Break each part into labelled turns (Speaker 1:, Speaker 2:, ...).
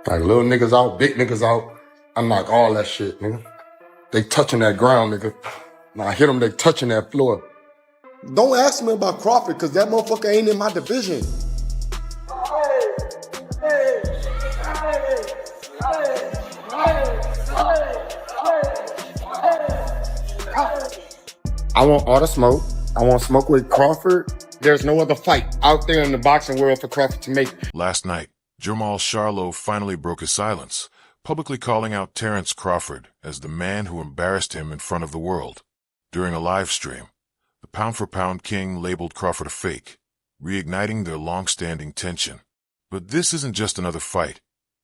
Speaker 1: Like little niggas out, big niggas out. I knock all that shit, nigga. They touching that ground, nigga. When I hit them, they touching that floor. Don't ask me about Crawford, because that motherfucker ain't in my division. I want all the smoke. I want smoke with Crawford. There's no other fight out there in the boxing world for Crawford to make.
Speaker 2: Last night, Jermell Charlo finally broke his silence, publicly calling out Terence Crawford as the man who embarrassed him in front of the world. During a live stream, the pound-for-pound king labeled Crawford a fake, reigniting their long-standing tension. But this isn't just another fight.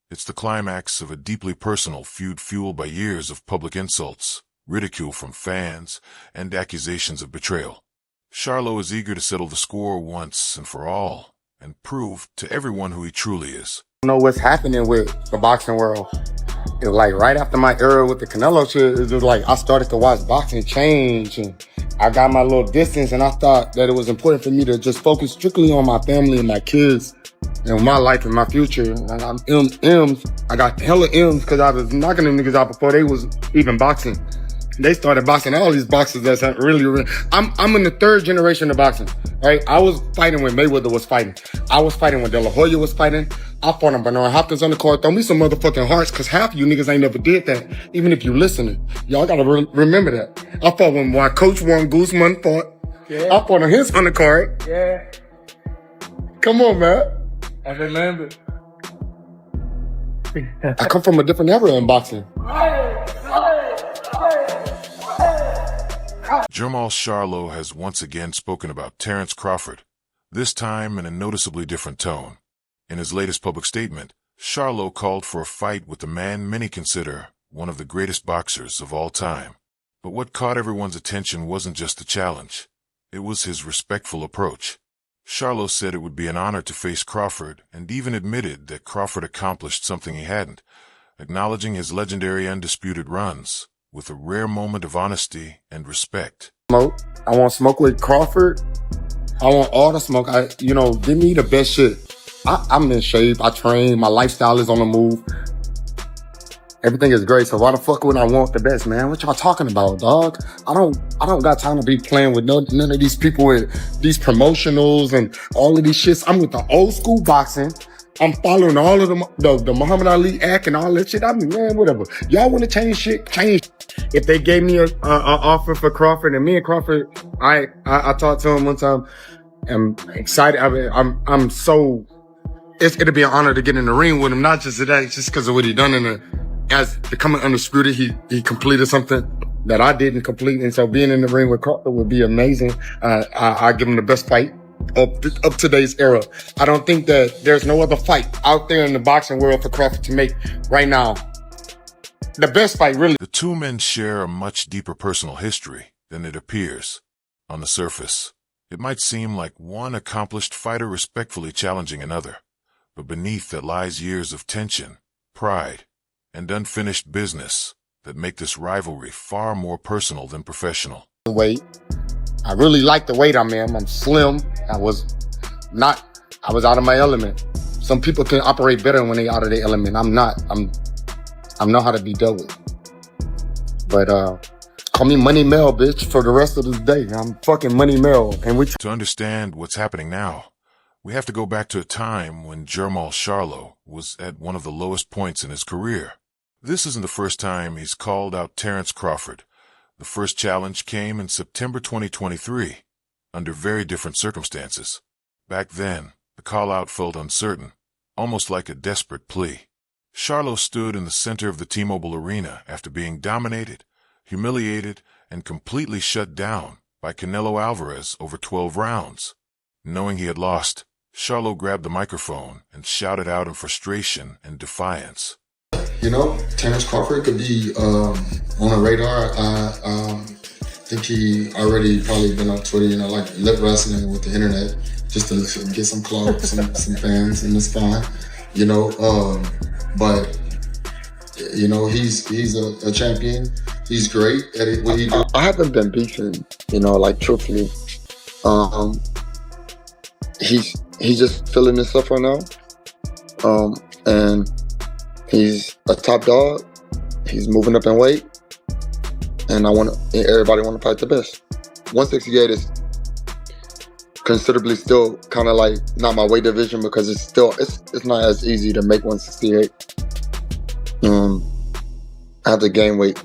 Speaker 2: It's the climax of a deeply personal feud fueled by years of public insults, ridicule from fans, and accusations of betrayal. Charlo is eager to settle the score once and for all, and prove to everyone who he truly is.
Speaker 1: I know what's happening with the boxing world. It was like right after my era with the Canelo shit, it was like I started to watch boxing change, and I got my little distance, and I thought that it was important for me to just focus strictly on my family and my kids and my life and my future. And I'm M's. I got hella M's because I was knocking them niggas out before they was even boxing. They started boxing. All these boxers that's really. I'm in the third generation of boxing, right? I was fighting when Mayweather was fighting. I was fighting when De La Hoya was fighting. I fought on Bernard Hopkins on the card. Throw me some motherfucking hearts, because half of you niggas ain't never did that. Even if you listening, y'all gotta remember that. I fought when my coach Juan Guzman fought. Yeah. I fought on his undercard.
Speaker 3: Yeah.
Speaker 1: Come on, man.
Speaker 3: I remember.
Speaker 1: I come from a different era in boxing.
Speaker 2: Jermell Charlo has once again spoken about Terence Crawford, this time in a noticeably different tone. In his latest public statement, Charlo called for a fight with the man many consider one of the greatest boxers of all time. But what caught everyone's attention wasn't just the challenge. It was his respectful approach. Charlo said it would be an honor to face Crawford, and even admitted that Crawford accomplished something he hadn't, acknowledging his legendary undisputed runs with a rare moment of honesty and respect.
Speaker 1: Smoke. I want smoke with Crawford. I want all the smoke. Give me the best shit. I'm in shape. I train. My lifestyle is on the move. Everything is great. So why the fuck would I want the best, man? What y'all talking about, dog? I don't got time to be playing with none of these people with these promotionals and all of these shits. I'm with the old school boxing. I'm following all of the Muhammad Ali Act and all that shit. I mean, man, whatever. Y'all want to change shit? Change. If they gave me an offer for Crawford, and me and Crawford, I talked to him one time. I'm excited. I'm so. It'll be an honor to get in the ring with him. Not just today, just because of what he done as becoming undisputed. He completed something that I didn't complete, and so being in the ring with Crawford would be amazing. I give him the best fight of today's era. I don't think that there's no other fight out there in the boxing world for Crawford to make right now. The best fight, really.
Speaker 2: The two men share a much deeper personal history than it appears. On the surface, it might seem like one accomplished fighter respectfully challenging another, but beneath that lies years of tension, pride, and unfinished business that make this rivalry far more personal than professional.
Speaker 1: Weight. I really like the weight I'm in. I'm slim. I was out of my element. Some people can operate better when they out of their element. I'm not. I know how to be dealt with. But call me Money Mel, bitch, for the rest of the day. I'm fucking Money Mel.
Speaker 2: To understand what's happening now, we have to go back to a time when Jermell Charlo was at one of the lowest points in his career. This isn't the first time he's called out Terence Crawford. The first challenge came in September 2023, under very different circumstances. Back then, the call-out felt uncertain, almost like a desperate plea. Charlo stood in the center of the T-Mobile Arena after being dominated, humiliated, and completely shut down by Canelo Alvarez over 12 rounds. Knowing he had lost, Charlo grabbed the microphone and shouted out in frustration and defiance.
Speaker 1: Terence Crawford could be on the radar. I think he already probably been on Twitter, like lip wrestling with the internet, just to get some clout, some fans, and it's fine. But he's a champion. He's great at what he does. I haven't been beefing, truthfully. He's just feeling himself right now. And He's a top dog. He's moving up in weight, and everybody want to fight the best. 168 is considerably still kind of like not my weight division because it's not as easy to make 168. I have to gain weight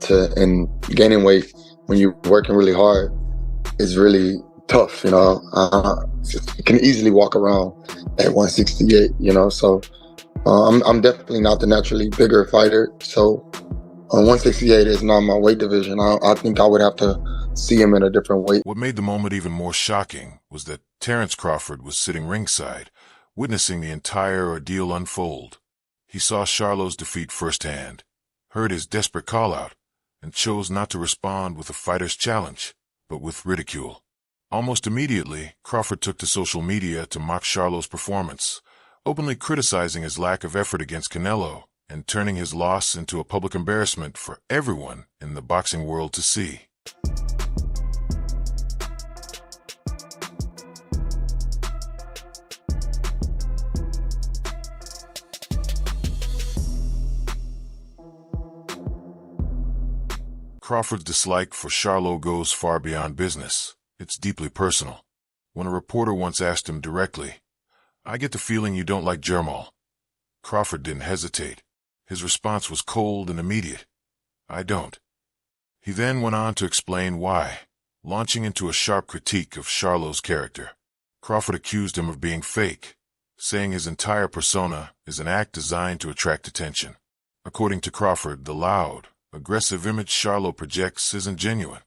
Speaker 1: and gaining weight when you're working really hard is really tough, you know. You can easily walk around at 168, you know. So I'm definitely not the naturally bigger fighter. So 168 is not my weight division. I think I would have to see him in a different weight.
Speaker 2: What made the moment even more shocking was that Terence Crawford was sitting ringside, witnessing the entire ordeal unfold. He saw Charlo's defeat firsthand, heard his desperate call-out, and chose not to respond with a fighter's challenge, but with ridicule. Almost immediately, Crawford took to social media to mock Charlo's performance, openly criticizing his lack of effort against Canelo and turning his loss into a public embarrassment for everyone in the boxing world to see. Crawford's dislike for Charlo goes far beyond business. It's deeply personal. When a reporter once asked him directly, "I get the feeling you don't like Jermell," Crawford didn't hesitate. His response was cold and immediate. "I don't." He then went on to explain why, launching into a sharp critique of Charlo's character. Crawford accused him of being fake, saying his entire persona is an act designed to attract attention. According to Crawford, the loud, aggressive image Charlo projects isn't genuine.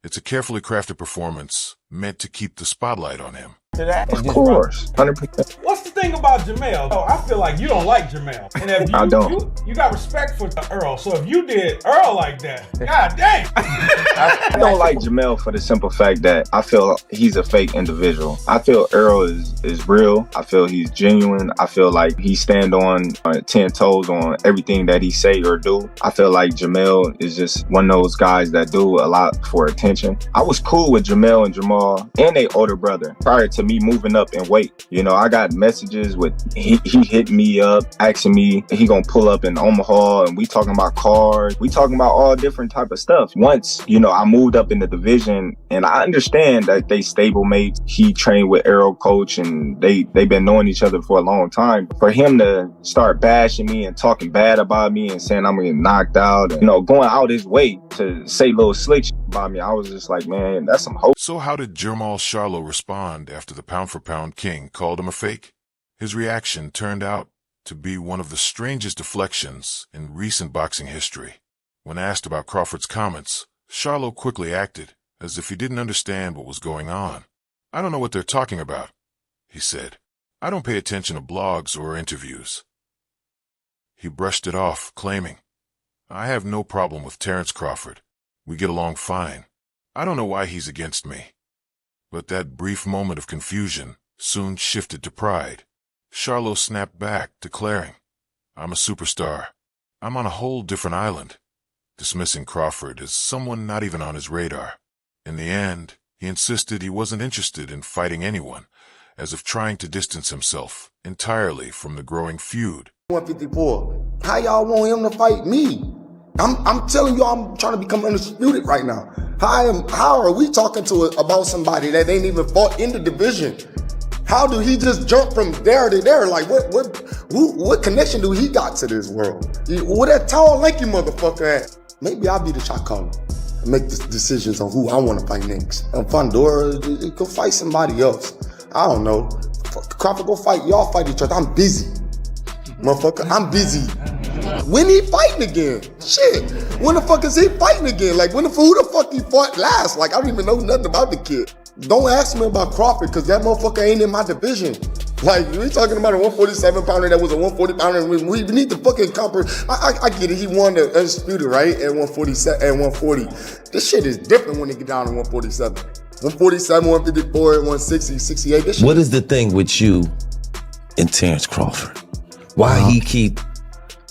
Speaker 2: It's a carefully crafted performance meant to keep the spotlight on him.
Speaker 3: Of course, 100%.
Speaker 4: What's the thing about Jermell? Oh, I feel like you don't like Jermell. And if
Speaker 3: I don't.
Speaker 4: You got respect for Earl. So if you did Earl like that, god dang.
Speaker 3: I don't like Jermell for the simple fact that I feel he's a fake individual. I feel Earl is real. I feel he's genuine. I feel like he stand on 10 toes on everything that he say or do. I feel like Jermell is just one of those guys that do a lot for attention. I was cool with Jermell and Jermall and their older brother prior to me moving up in weight. You know, I got messages with he hit me up asking me he gonna pull up in Omaha, and we talking about cars, we talking about all different type of stuff. Once, you know, I moved up in the division, and I understand that they stablemates. He trained with Arrow Coach, and they've been knowing each other for a long time. For him to start bashing me and talking bad about me and saying I'm gonna get knocked out, and, you know, going out his way to say little slick shit about me, I was just like, man, that's some hope.
Speaker 2: So how did Jermell Charlo respond after the pound-for-pound king called him a fake? His reaction turned out to be one of the strangest deflections in recent boxing history. When asked about Crawford's comments, Charlo quickly acted as if he didn't understand what was going on. "I don't know what they're talking about," he said. "I don't pay attention to blogs or interviews." He brushed it off, claiming, "I have no problem with Terence Crawford. We get along fine. I don't know why he's against me." But that brief moment of confusion soon shifted to pride. Charlo snapped back, declaring, "I'm a superstar. I'm on a whole different island," dismissing Crawford as someone not even on his radar. In the end, he insisted he wasn't interested in fighting anyone, as if trying to distance himself entirely from the growing feud.
Speaker 1: 154. How y'all want him to fight me? I'm telling you, I'm trying to become undisputed right now. How are we talking about somebody that ain't even fought in the division? How do he just jump from there to there? Like, what connection do he got to this world? Where that tall, lanky motherfucker at? Maybe I'll be the shot caller and make the decisions on who I want to fight next. Pandora, go fight somebody else. I don't know. Crawford, go fight. Y'all fight each other. I'm busy. Motherfucker, I'm busy. When he fighting again? Shit. When the fuck is he fighting again? Like, who the fuck he fought last? Like, I don't even know nothing about the kid. Don't ask me about Crawford, because that motherfucker ain't in my division. Like, we talking about a 147 pounder that was a 140 pounder. We need to fucking I get it. He won the undisputed, right? At 147 and 140. This shit is different when they get down to 147. 147, 154, 160, 68. This shit.
Speaker 5: What is the thing with you and Terence Crawford? Why he keep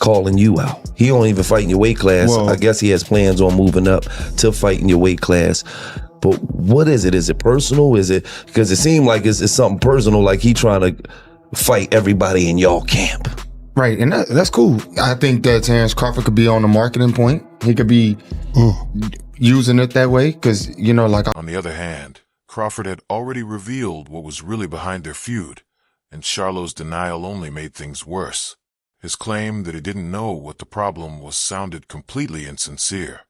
Speaker 5: calling you out? He don't even fight in your weight class.
Speaker 6: Well,
Speaker 5: I guess he has plans on moving up to fight in your weight class. But what is it? Is it personal? Is it because it seemed like it's something personal, like he trying to fight everybody in y'all camp?
Speaker 1: Right, and that's cool. I think that Terence Crawford could be on the marketing point. He could be using it that way because, you know, like...
Speaker 2: On the other hand, Crawford had already revealed what was really behind their feud, and Charlo's denial only made things worse. His claim that he didn't know what the problem was sounded completely insincere.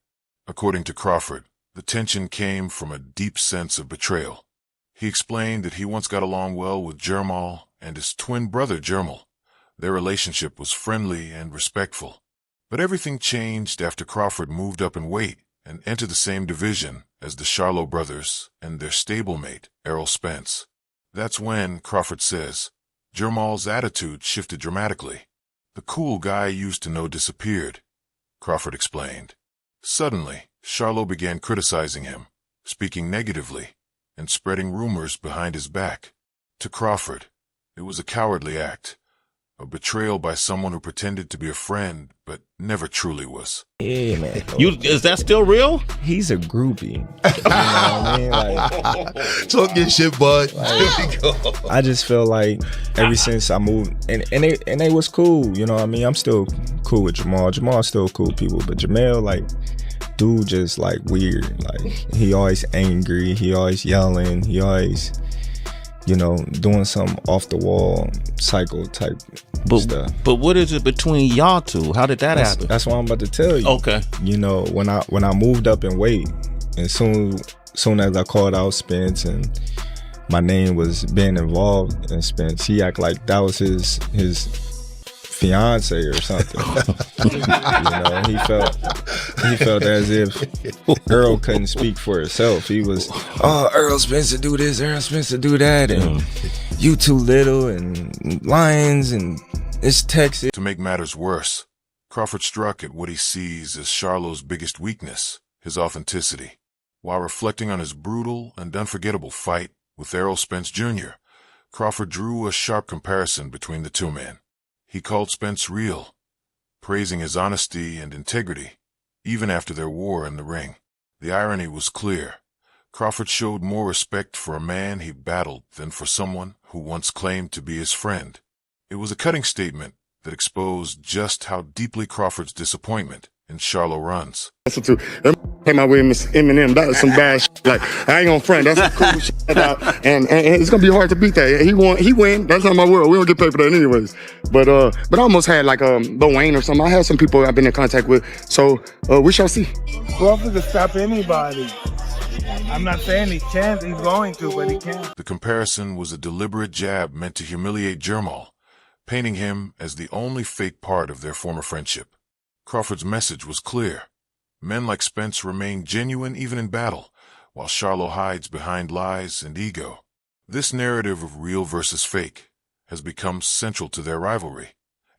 Speaker 2: According to Crawford, the tension came from a deep sense of betrayal. He explained that he once got along well with Jermell and his twin brother Jermell. Their relationship was friendly and respectful. But everything changed after Crawford moved up in weight and entered the same division as the Charlo brothers and their stablemate, Errol Spence. That's when, Crawford says, Jermell's attitude shifted dramatically. The cool guy I used to know disappeared, Crawford explained. Suddenly, Charlo began criticizing him, speaking negatively, and spreading rumors behind his back. To Crawford, it was a cowardly act, a betrayal by someone who pretended to be a friend but never truly was.
Speaker 6: Yeah, man.
Speaker 7: Is that still real?
Speaker 6: He's a groupie. You know what I mean? Like,
Speaker 5: Talk your shit, bud.
Speaker 6: I just feel like ever since I moved, and they was cool. You know what I mean? I'm still cool with Jermell. Jermell's still cool people, but Jermell, like, dude, just like weird. Like, he always angry. He always yelling. He always, you know, doing some off the wall psycho type stuff.
Speaker 7: But what is it between y'all two? How did that happen?
Speaker 6: That's what I'm about to tell you.
Speaker 7: Okay.
Speaker 6: You know, when I moved up in weight, and soon as I called out Spence and my name was being involved in Spence, he act like that was his fiance or something. You know, he felt as if Earl couldn't speak for himself. He was, Earl Spencer do this, Earl Spencer do that, and you too little, and Lions, and it's Texas.
Speaker 2: To make matters worse, Crawford struck at what he sees as Charlo's biggest weakness, his authenticity. While reflecting on his brutal and unforgettable fight with Errol Spence Jr., Crawford drew a sharp comparison between the two men. He called Spence real, praising his honesty and integrity, even after their war in the ring. The irony was clear. Crawford showed more respect for a man he battled than for someone who once claimed to be his friend. It was a cutting statement that exposed just how deeply Crawford's disappointment in Charlo runs.
Speaker 1: That's what came out with Miss Eminem. That was some bad shit. Like, I ain't gonna front. That's some cool shit. And it's gonna be hard to beat that. He win. That's not my world. We don't get paid for that anyways. But I almost had like Lil Wayne or something. I had some people I've been in contact with. So we shall see.
Speaker 4: Crawford can stop anybody. I'm not saying he can't. He's going to, but he can't.
Speaker 2: The comparison was a deliberate jab meant to humiliate Jermell, painting him as the only fake part of their former friendship. Crawford's message was clear. Men like Spence remain genuine even in battle, while Charlo hides behind lies and ego. This narrative of real versus fake has become central to their rivalry,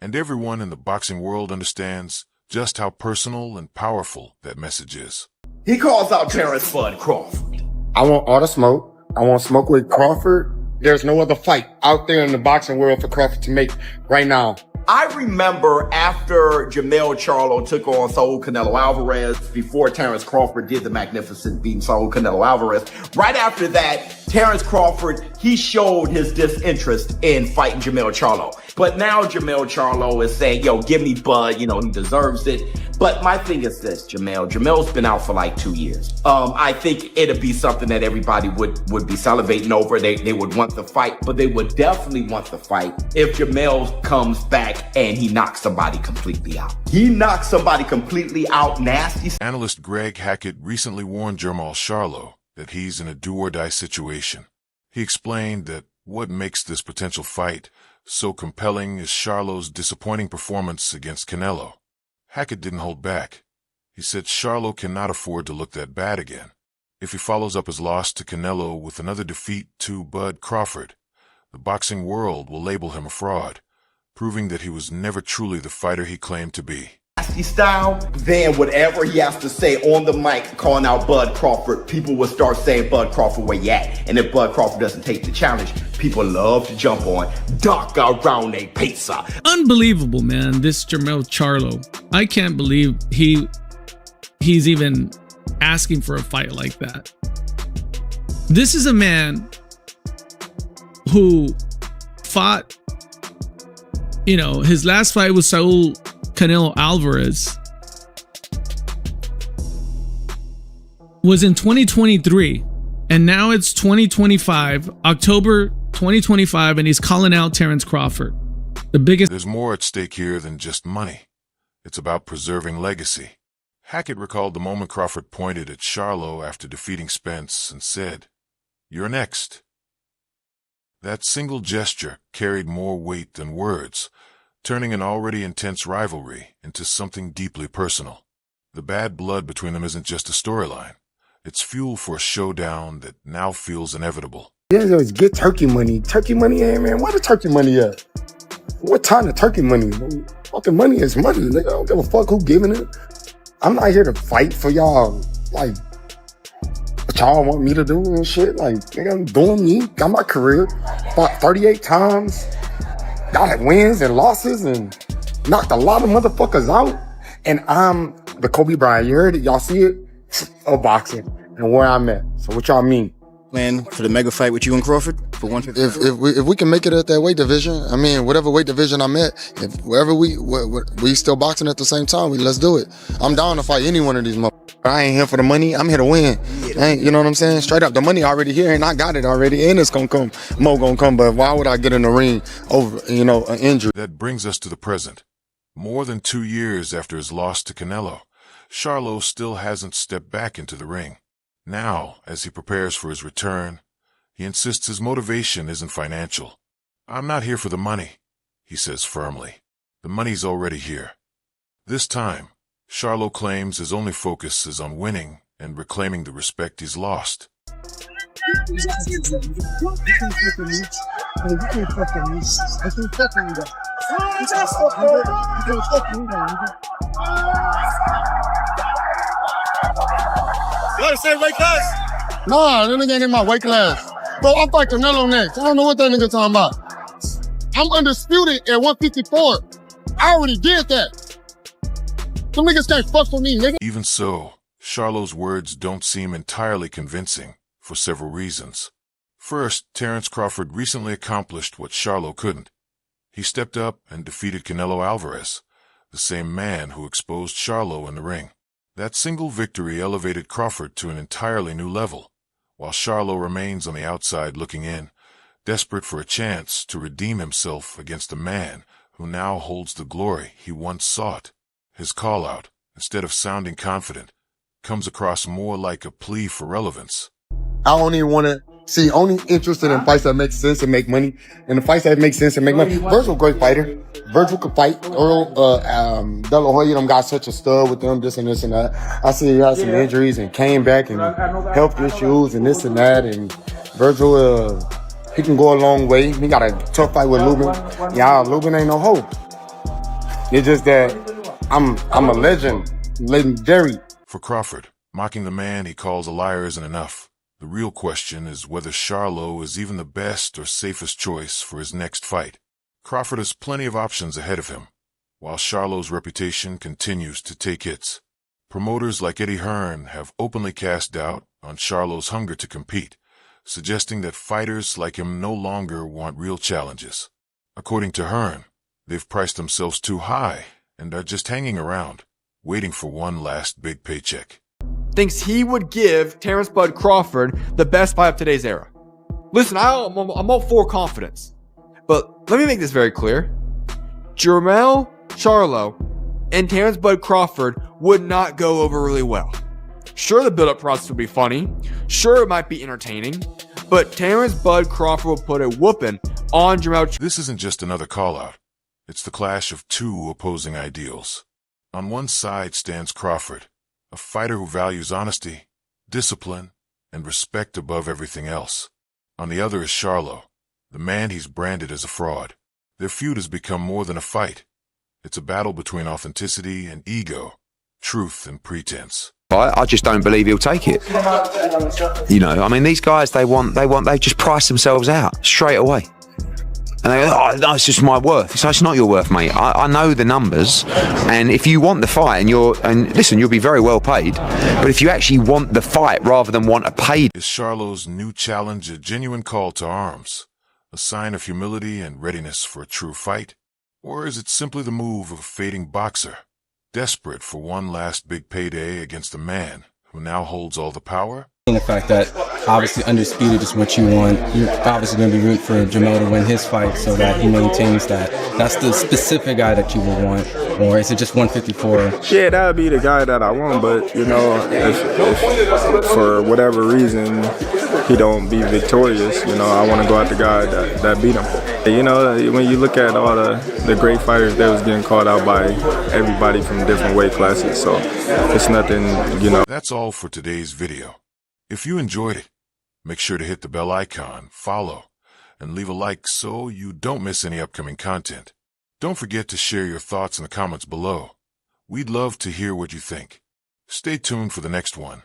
Speaker 2: and everyone in the boxing world understands just how personal and powerful that message is.
Speaker 8: He calls out Terence Bud Crawford.
Speaker 1: I want all the smoke. I want smoke with Crawford. There's no other fight out there in the boxing world for Crawford to make right now.
Speaker 8: I remember after Jermell Charlo took on Saul Canelo Alvarez, before Terence Crawford did the magnificent beating Saul Canelo Alvarez, right after that, Terence Crawford, he showed his disinterest in fighting Jermell Charlo. But now Jermell Charlo is saying, yo, give me Bud, you know, he deserves it. But my thing is this, Jermell's been out for like 2 years. I think it'd be something that everybody would be salivating over. They would want the fight, but they would definitely want the fight if Jermell comes back and he knocks somebody completely out. He knocks somebody completely out nasty.
Speaker 2: Analyst Greg Hackett recently warned Jermell Charlo that he's in a do-or-die situation. He explained that what makes this potential fight so compelling is Charlo's disappointing performance against Canelo. Hackett didn't hold back. He said Charlo cannot afford to look that bad again. If he follows up his loss to Canelo with another defeat to Bud Crawford, the boxing world will label him a fraud, proving that he was never truly the fighter he claimed to be.
Speaker 8: Nasty style, then whatever he has to say on the mic calling out Bud Crawford, people will start saying, Bud Crawford, where you at? And if Bud Crawford doesn't take the challenge, people love to jump on Doc around a pizza.
Speaker 9: Unbelievable, man, this Jermell Charlo. I can't believe he's even asking for a fight like that. This is a man who fought you know, his last fight with Saul Canelo Alvarez was in 2023, and now it's 2025, October 2025, and he's calling out Terence Crawford. The biggest.
Speaker 2: There's more at stake here than just money. It's about preserving legacy. Hackett recalled the moment Crawford pointed at Charlo after defeating Spence and said, "You're next." That single gesture carried more weight than words, turning an already intense rivalry into something deeply personal. The bad blood between them isn't just a storyline. It's fuel for a showdown that now feels inevitable.
Speaker 1: Yeah, get turkey money. Turkey money, hey man, where the turkey money at? What kind of turkey money? Fucking money is money. Nigga, I don't give a fuck who giving it. I'm not here to fight for y'all. Like, what y'all want me to do and shit. Like, nigga, I'm doing me. Got my career. Fought 38 times. Got wins and losses and knocked a lot of motherfuckers out. And I'm the Kobe Bryant. You heard it? Y'all see it? Of boxing and where I'm at. So what y'all mean?
Speaker 10: Plan for the mega fight with you and Crawford for 150.
Speaker 1: If we can make it at that weight division, I mean, whatever weight division I'm at, if wherever we still boxing at the same time, let's do it. I'm down to fight any one of these motherfuckers. I ain't here for the money. I'm here to win. You know what I'm saying? Straight up, the money already here, and I got it already, and it's gonna come. More gonna come. But why would I get in the ring over, an injury?
Speaker 2: That brings us to the present. More than 2 years after his loss to Canelo, Charlo still hasn't stepped back into the ring. Now, as he prepares for his return, he insists his motivation isn't financial. "I'm not here for the money," he says firmly. "The money's already here." This time, Charlo claims his only focus is on winning and reclaiming the respect he's lost.
Speaker 1: You gotta say weight class? Nah, that nigga ain't in my weight class. Bro, I'm fighting Canelo next. I don't know what that nigga talking about. I'm undisputed at 154. I already did that. Some niggas can't fuck with me, nigga.
Speaker 2: Even so, Charlo's words don't seem entirely convincing for several reasons. First, Terence Crawford recently accomplished what Charlo couldn't. He stepped up and defeated Canelo Alvarez, the same man who exposed Charlo in the ring. That single victory elevated Crawford to an entirely new level, while Charlo remains on the outside looking in, desperate for a chance to redeem himself against a man who now holds the glory he once sought. His call-out, instead of sounding confident, comes across more like a plea for relevance.
Speaker 1: I don't even want to see, only interested in fights that make sense and make money. And the fights that make sense and make money. Virgil, great fighter. Virgil could fight. Earl, De La Hoya, them got such a stud with them, this and this and that. I see he had some injuries and came back and health issues and this and that. And Virgil, he can go a long way. He got a tough fight with Lubin. Yeah, Lubin ain't no hope. It's just that I'm a legend, legendary.
Speaker 2: For Crawford, mocking the man he calls a liar isn't enough. The real question is whether Charlo is even the best or safest choice for his next fight. Crawford has plenty of options ahead of him, while Charlo's reputation continues to take hits. Promoters like Eddie Hearn have openly cast doubt on Charlo's hunger to compete, suggesting that fighters like him no longer want real challenges. According to Hearn, they've priced themselves too high and are just hanging around, waiting for one last big paycheck.
Speaker 11: Thinks he would give Terence Bud Crawford the best fight of today's era. Listen, I'm all for confidence, but let me make this very clear. Jermell Charlo and Terence Bud Crawford would not go over really well. Sure, the build-up process would be funny. Sure, it might be entertaining, but Terence Bud Crawford will put a whooping on Jermell.
Speaker 2: This isn't just another call-out. It's the clash of two opposing ideals. On one side stands Crawford, a fighter who values honesty, discipline, and respect above everything else. On the other is Charlo, the man he's branded as a fraud. Their feud has become more than a fight. It's a battle between authenticity and ego, truth and pretense.
Speaker 12: I just don't believe he'll take it. I mean, these guys, they just price themselves out straight away. And they go, "Oh, no, it's just my worth." So it's not your worth, mate. I know the numbers, and if you want the fight, and listen, you'll be very well paid. But if you actually want the fight rather than want a paid,
Speaker 2: is Charlo's new challenge a genuine call to arms, a sign of humility and readiness for a true fight? Or is it simply the move of a fading boxer, desperate for one last big payday against a man who now holds all the power?
Speaker 13: The fact that obviously undisputed is what you want. You're obviously going to be rooting for Jermell to win his fight so that he maintains that. That's the specific guy that you would want, or is it just 154?
Speaker 6: Yeah, that would be the guy that I want, but you know, if for whatever reason he don't be victorious, you know, I want to go at the guy that beat him. You know, when you look at all the great fighters, they was getting called out by everybody from different weight classes, so it's nothing, you know.
Speaker 2: That's all for today's video. If you enjoyed it, make sure to hit the bell icon, follow, and leave a like so you don't miss any upcoming content. Don't forget to share your thoughts in the comments below. We'd love to hear what you think. Stay tuned for the next one.